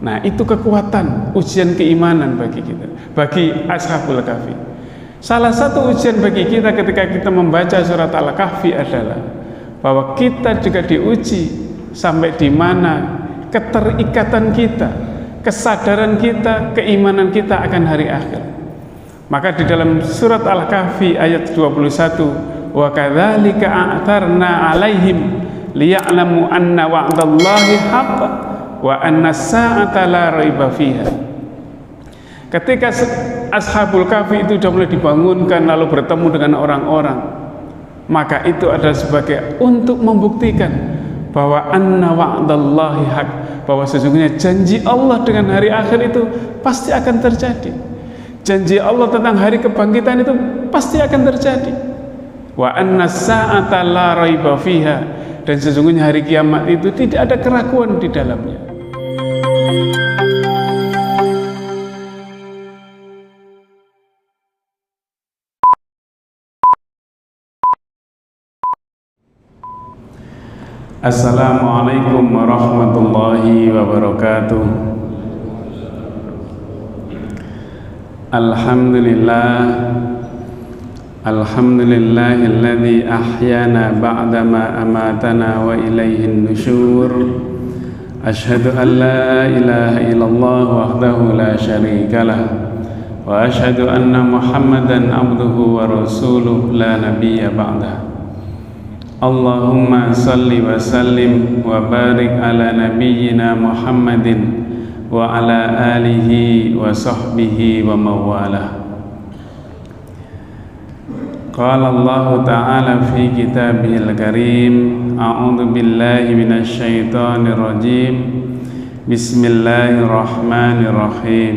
Nah, itu kekuatan ujian keimanan bagi kita, bagi Ashabul Kahfi. Salah satu ujian bagi kita ketika kita membaca surat Al-Kahfi adalah bahwa kita juga diuji sampai di mana keterikatan kita, kesadaran kita, keimanan kita akan hari akhir. Maka di dalam surat Al-Kahfi ayat 21, wa kadzalika a'tarna 'alaihim liya'lamu anna wa'dallahi haqq wa anna as-sa'ata la raiba fiha. Ketika Ashabul Kahfi itu sudah mulai dibangunkan lalu bertemu dengan orang-orang, maka itu adalah sebagai untuk membuktikan bahwa anna wa'dallahi haq, bahwa sesungguhnya janji Allah dengan hari akhir itu pasti akan terjadi. Janji Allah tentang hari kebangkitan itu pasti akan terjadi. Wa anna as-sa'ata la raiba fiha, dan sesungguhnya hari kiamat itu tidak ada keraguan di dalamnya. Assalamualaikum warahmatullahi wabarakatuh. Alhamdulillahilladzi ahyana ba'dama amatana wa ilaihin nusyur. Asyhadu an la ilaha illallah wahdahu la syarikalah wa asyhadu anna Muhammadan abduhu wa rasuluh la nabiyya ba'dah. Allahumma salli wa sallim wa barik ala nabiyyina Muhammadin wa ala alihi wa sahbihi wa mawalah. Qala Allah ta'ala fi kitabihil karim, a'udzu billahi minasy syaithanir rajim. Bismillahirrahmanirrahim.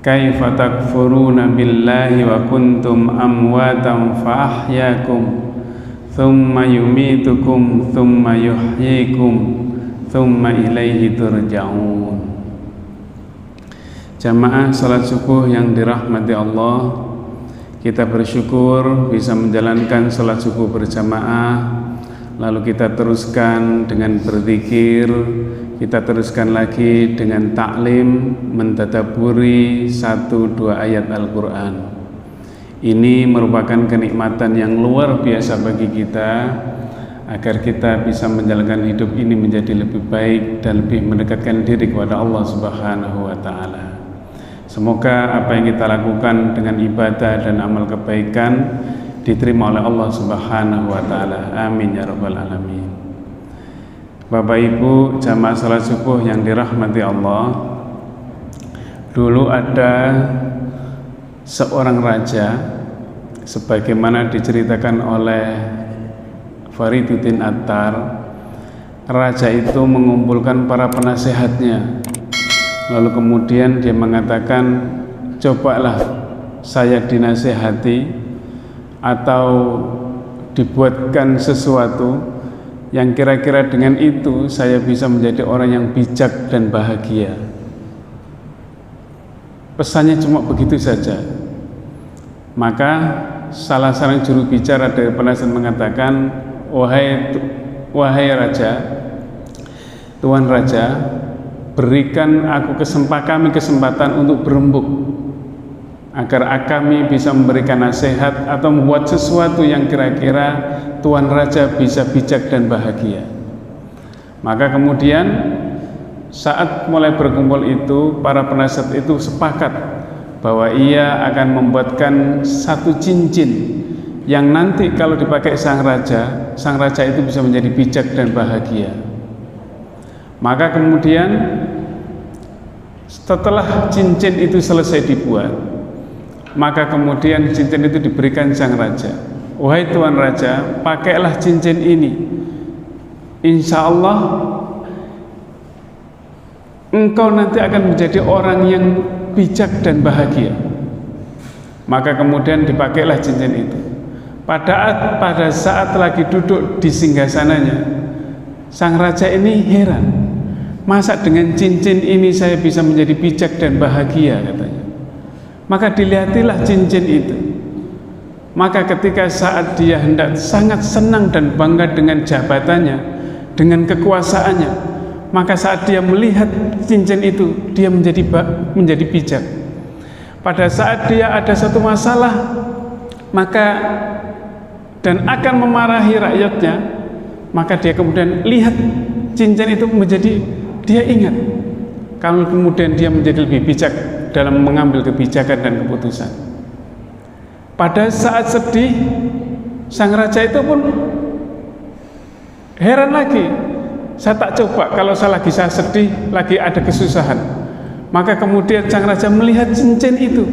Kaifa takfuruna billahi wa kuntum amwatan fa ahyakum thumma yumitukum thumma yuhyikum thumma ilaihi turja'un. Jamaah salat subuh yang dirahmati Allah, kita bersyukur bisa menjalankan salat subuh berjamaah. Lalu kita teruskan dengan berzikir, kita teruskan lagi dengan taklim, mentadabburi 1-2 ayat Al-Quran. Ini merupakan kenikmatan yang luar biasa bagi kita, agar kita bisa menjalankan hidup ini menjadi lebih baik dan lebih mendekatkan diri kepada Allah Subhanahu wa Ta'ala. Semoga apa yang kita lakukan dengan ibadah dan amal kebaikan diterima oleh Allah Subhanahu wa Ta'ala. Amin ya rabbal alamin. Bapak Ibu jamaah salat subuh yang dirahmati Allah, dulu ada seorang raja, sebagaimana diceritakan oleh Fariduddin Attar. Raja itu mengumpulkan para penasehatnya, lalu kemudian dia mengatakan, cobalah saya dinasehati atau dibuatkan sesuatu yang kira-kira dengan itu saya bisa menjadi orang yang bijak dan bahagia. Pesannya cuma begitu saja. Maka salah seorang juru bicara dari penasihat mengatakan, wahai raja, tuan raja, berikan kami kesempatan untuk berembuk, agar kami bisa memberikan nasihat atau membuat sesuatu yang kira-kira tuan raja bisa bijak dan bahagia. Maka kemudian saat mulai berkumpul itu, para penasihat itu sepakat bahwa ia akan membuatkan satu cincin yang nanti kalau dipakai sang raja itu bisa menjadi bijak dan bahagia. Maka kemudian setelah cincin itu selesai dibuat, maka kemudian cincin itu diberikan sang raja. Wahai tuan raja, pakailah cincin ini, insya Allah engkau nanti akan menjadi orang yang bijak dan bahagia. Maka kemudian dipakailah cincin itu. Pada saat lagi duduk di singgasananya, sang raja ini heran, masa dengan cincin ini saya bisa menjadi bijak dan bahagia, katanya. Maka dilihatilah cincin itu. Maka ketika saat dia hendak sangat senang dan bangga dengan jabatannya, dengan kekuasaannya, maka saat dia melihat cincin itu, dia menjadi bijak. Pada saat dia ada satu masalah, maka dan akan memarahi rakyatnya, maka dia kemudian lihat cincin itu menjadi dia ingat. Kalau kemudian dia menjadi lebih bijak dalam mengambil kebijakan dan keputusan. Pada saat sedih, sang raja itu pun heran lagi. Saya tak coba kalau saya sedih, lagi ada kesusahan. Maka kemudian sang raja melihat cincin itu,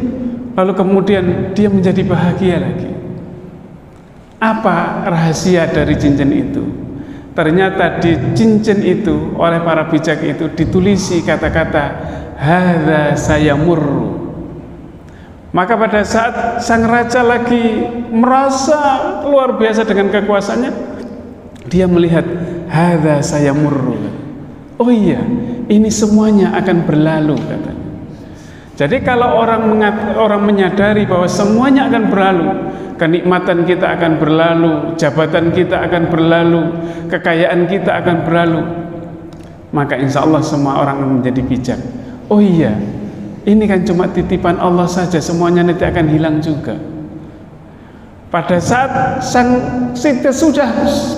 lalu kemudian dia menjadi bahagia lagi. Apa rahasia dari cincin itu? Ternyata di cincin itu oleh para bijak itu ditulisi kata-kata hadza sayamurru. Maka pada saat sang raja lagi merasa luar biasa dengan kekuasaannya, dia melihat hadza sayamurru. Oh iya, ini semuanya akan berlalu katanya. Jadi kalau orang menyadari bahwa semuanya akan berlalu, kenikmatan kita akan berlalu, jabatan kita akan berlalu, kekayaan kita akan berlalu, maka insya Allah semua orang akan menjadi bijak. Oh iya, ini kan cuma titipan Allah saja, semuanya nanti akan hilang juga. Pada saat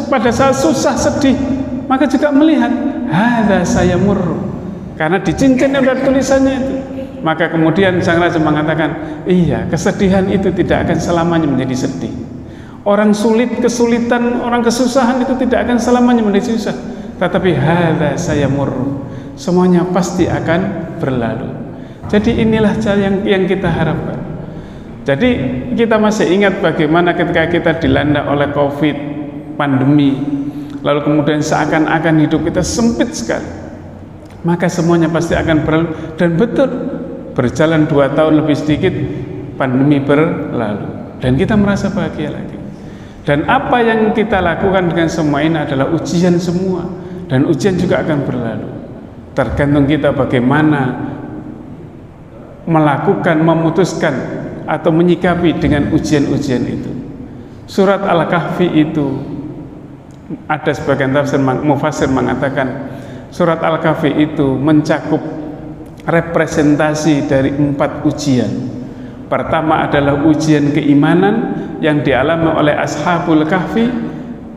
pada saat susah sedih, maka juga melihat hadza sayamurru, karena di cincin ada tulisannya itu. Maka kemudian sang raja mengatakan, iya, kesedihan itu tidak akan selamanya menjadi sedih. Orang kesulitan, orang kesusahan itu tidak akan selamanya menjadi susah. Tetapi hadza sayamurru, semuanya pasti akan berlalu. Jadi inilah yang kita harapkan. Jadi kita masih ingat bagaimana ketika kita dilanda oleh COVID, pandemi, lalu kemudian seakan-akan hidup kita sempit sekali. Maka semuanya pasti akan berlalu, dan betul berjalan 2 tahun lebih sedikit pandemi berlalu dan kita merasa bahagia lagi. Dan apa yang kita lakukan dengan semua ini adalah ujian semua, dan ujian juga akan berlalu. Tergantung kita bagaimana melakukan, memutuskan atau menyikapi dengan ujian-ujian itu. Surat Al-Kahfi itu ada sebagian mufassir mengatakan surat Al-Kahfi itu mencakup representasi dari 4 ujian. Pertama adalah ujian keimanan yang dialami oleh Ashabul Kahfi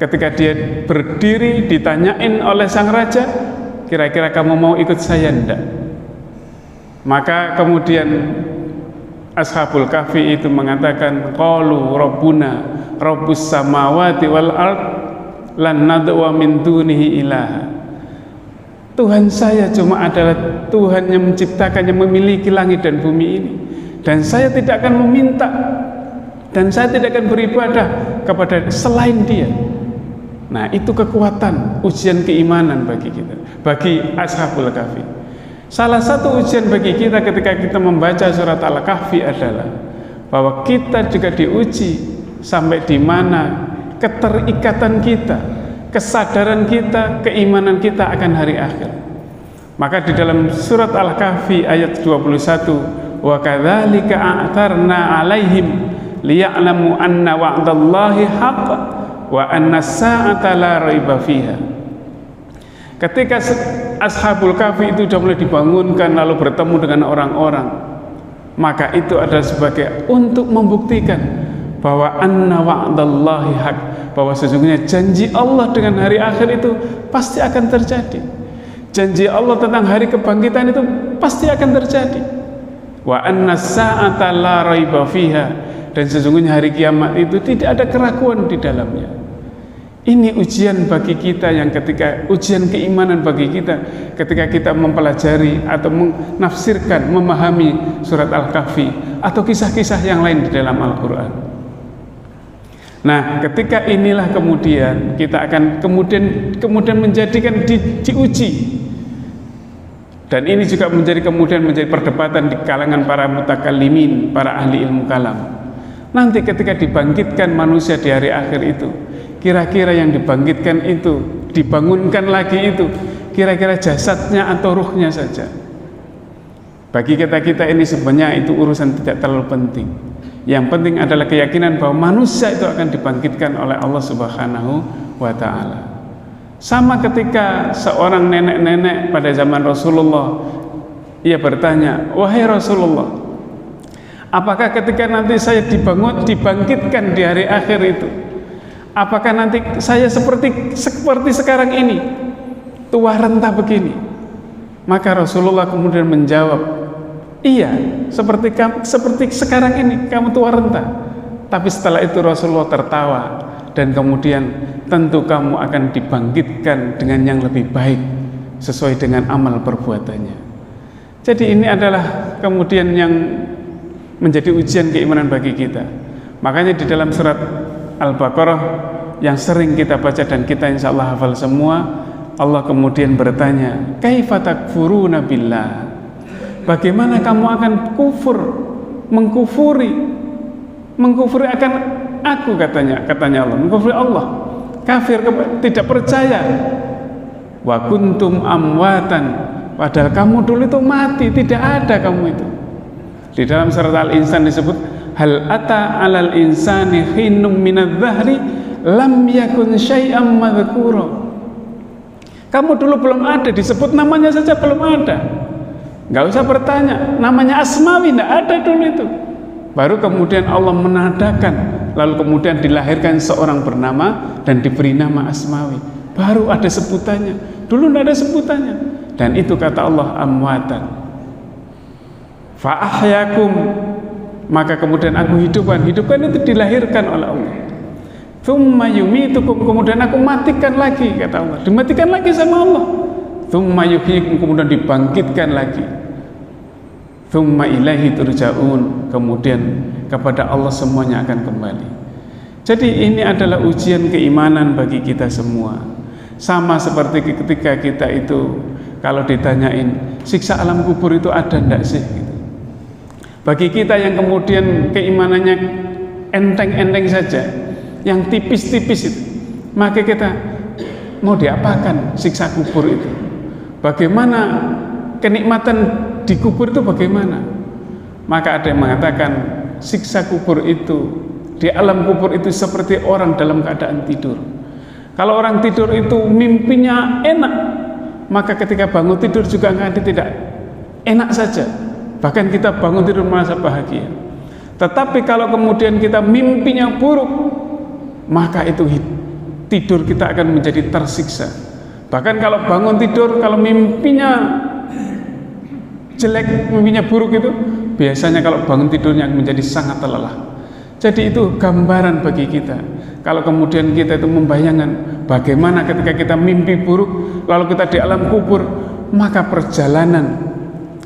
ketika dia berdiri ditanyain oleh sang raja, kira-kira kamu mau ikut saya enggak? Maka kemudian Ashabul Kahfi itu mengatakan qalu rabbuna rabbus samawati wal ard lan nad'u min dunihi ilaha. Tuhan saya cuma adalah Tuhan yang menciptakan, yang memiliki langit dan bumi ini, dan saya tidak akan meminta dan saya tidak akan beribadah kepada selain Dia. Nah, itu kekuatan ujian keimanan bagi kita, bagi Ashabul Kahfi. Salah satu ujian bagi kita ketika kita membaca surat Al-Kahfi adalah bahwa kita juga diuji sampai di mana keterikatan kita, kesadaran kita, keimanan kita akan hari akhir. Maka di dalam surat Al-Kahfi ayat 21, wa kadzalika a'tarna 'alaihim liya'lamu anna wa'dallahi haqq wa anna as-sa'ata la raiba fiha. Ketika Ashabul Kahfi itu sudah mulai dibangunkan lalu bertemu dengan orang-orang, maka itu adalah sebagai untuk membuktikan bahwa anna wa'dallahi haqq, bahwa sesungguhnya janji Allah dengan hari akhir itu pasti akan terjadi. Janji Allah tentang hari kebangkitan itu pasti akan terjadi. Wa anna as-sa'ata la raiba fiha, dan sesungguhnya hari kiamat itu tidak ada keraguan di dalamnya. Ini ujian bagi kita, yang ketika ujian keimanan bagi kita ketika kita mempelajari atau menafsirkan, memahami surat Al-Kahfi atau kisah-kisah yang lain di dalam Al-Quran. Nah, ketika inilah kemudian kita akan kemudian menjadikan diuji. Dan ini juga kemudian menjadi perdebatan di kalangan para mutakallimin, para ahli ilmu kalam. Nanti ketika dibangkitkan manusia di hari akhir itu, kira-kira yang dibangkitkan itu, dibangunkan lagi itu, kira-kira jasadnya atau ruhnya saja. Bagi kita ini sebenarnya itu urusan tidak terlalu penting. Yang penting adalah keyakinan bahwa manusia itu akan dibangkitkan oleh Allah Subhanahu wa ta'ala. Sama ketika seorang nenek-nenek pada zaman Rasulullah, ia bertanya, wahai Rasulullah, apakah ketika nanti saya dibangkitkan di hari akhir itu, apakah nanti saya seperti sekarang ini, tua renta begini? Maka Rasulullah kemudian menjawab, iya, seperti sekarang ini kamu tua renta. Tapi setelah itu Rasulullah tertawa, dan kemudian tentu kamu akan dibangkitkan dengan yang lebih baik sesuai dengan amal perbuatannya. Jadi ini adalah kemudian yang menjadi ujian keimanan bagi kita. Makanya di dalam surat Al-Baqarah yang sering kita baca dan kita insya Allah hafal semua, Allah kemudian bertanya, kaifa takfuruna billah, bagaimana kamu akan mengkufuri akan aku, katanya Allah, mengkufuri Allah, kafir, tidak percaya. Wa kuntum amwatan, padahal kamu dulu itu mati, tidak ada kamu itu. Di dalam surat Al-Insan disebut, hal ata alal insani hinum minadh dhahri lam yakun syai'am madhkura. Kamu dulu belum ada, disebut namanya saja belum ada. Nggak usah bertanya, namanya Asmawi nggak ada dulu itu. Baru kemudian Allah menadakan, lalu kemudian dilahirkan seorang bernama dan diberi nama Asmawi. Baru ada sebutannya, dulu tidak ada sebutannya. Dan itu kata Allah, amwatan fa'ahyakum, maka kemudian aku hidupkan itu dilahirkan oleh Allah. Tsumma yumitukum, kemudian aku matikan lagi, kata Allah, dimatikan lagi sama Allah. Tsumma yuhyikum, kemudian dibangkitkan lagi. Tsumma ilaihi turja'un, kemudian kepada Allah semuanya akan kembali. Jadi ini adalah ujian keimanan bagi kita semua. Sama seperti ketika kita itu kalau ditanyain siksa alam kubur itu ada enggak sih gitu. Bagi kita yang kemudian keimanannya enteng-enteng saja, yang tipis-tipis itu, maka kita mau diapakan siksa kubur itu? Bagaimana kenikmatan di kubur itu bagaimana? Maka ada yang mengatakan siksa kubur itu, di alam kubur itu seperti orang dalam keadaan tidur. Kalau orang tidur itu mimpinya enak, maka ketika bangun tidur juga tidak enak saja. Bahkan kita bangun tidur merasa bahagia. Tetapi kalau kemudian kita mimpinya buruk, maka itu tidur kita akan menjadi tersiksa. Bahkan kalau bangun tidur, kalau mimpinya jelek, mimpinya buruk itu, biasanya kalau bangun tidurnya menjadi sangat lelah. Jadi itu gambaran bagi kita. Kalau kemudian kita itu membayangkan bagaimana ketika kita mimpi buruk, lalu kita di alam kubur, maka perjalanan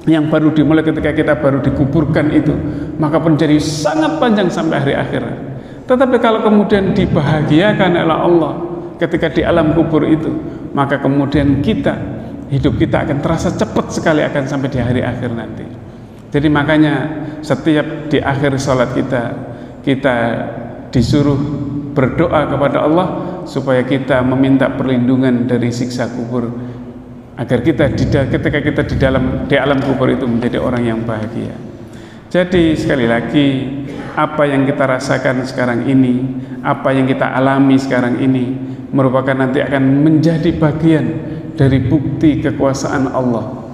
yang baru dimulai ketika kita baru dikuburkan itu, maka menjadi sangat panjang sampai hari akhirat. Tetapi kalau kemudian dibahagiakan oleh Allah ketika di alam kubur itu, maka kemudian hidup kita akan terasa cepat sekali akan sampai di hari akhir nanti. Jadi makanya setiap di akhir sholat kita disuruh berdoa kepada Allah supaya kita meminta perlindungan dari siksa kubur, agar kita ketika kita di alam kubur itu menjadi orang yang bahagia. Jadi sekali lagi, apa yang kita rasakan sekarang ini, apa yang kita alami sekarang ini, merupakan nanti akan menjadi bagian dari bukti kekuasaan Allah.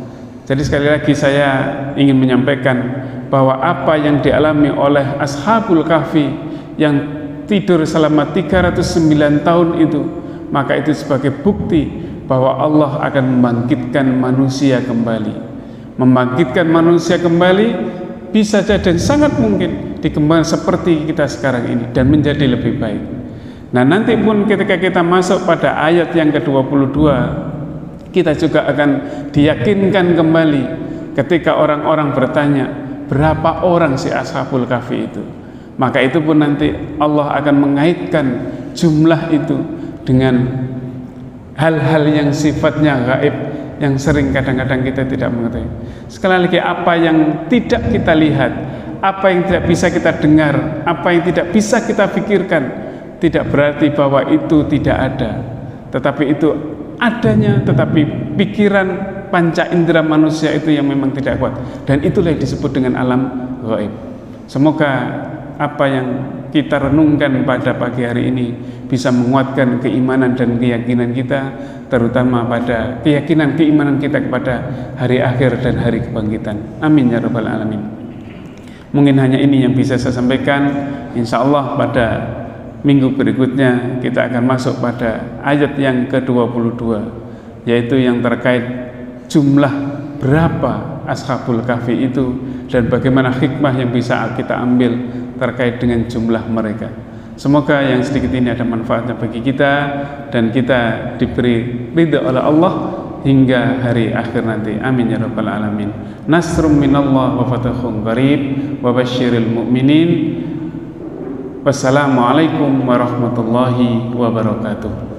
Jadi sekali lagi saya ingin menyampaikan bahwa apa yang dialami oleh Ashabul Kahfi yang tidur selama 309 tahun itu, maka itu sebagai bukti bahwa Allah akan membangkitkan manusia kembali. Membangkitkan manusia kembali bisa saja dan sangat mungkin dikembangkan seperti kita sekarang ini dan menjadi lebih baik. Nah, nanti pun ketika kita masuk pada ayat yang ke-22, kita juga akan diyakinkan kembali ketika orang-orang bertanya, berapa orang si Ashabul Kahfi itu? Maka itu pun nanti Allah akan mengaitkan jumlah itu dengan hal-hal yang sifatnya gaib, yang sering kadang-kadang kita tidak mengetahui. Sekali lagi, apa yang tidak kita lihat, apa yang tidak bisa kita dengar, apa yang tidak bisa kita pikirkan, tidak berarti bahwa itu tidak ada. Tetapi itu adanya, tetapi pikiran panca indera manusia itu yang memang tidak kuat, dan itulah yang disebut dengan alam gaib. Semoga apa yang kita renungkan pada pagi hari ini bisa menguatkan keimanan dan keyakinan kita, terutama pada keyakinan keimanan kita kepada hari akhir dan hari kebangkitan. Amin ya rabbal alamin. Mungkin hanya ini yang bisa saya sampaikan. Insya Allah pada minggu berikutnya kita akan masuk pada ayat yang ke-22, yaitu yang terkait jumlah berapa Ashabul Kahfi itu dan bagaimana hikmah yang bisa kita ambil terkait dengan jumlah mereka. Semoga yang sedikit ini ada manfaatnya bagi kita dan kita diberi ridha oleh Allah hingga hari akhir nanti. Amin ya rabbal alamin. Nasrum minallah wa fathun qarib wa basyiril mu'minin. Wassalamualaikum warahmatullahi wabarakatuh.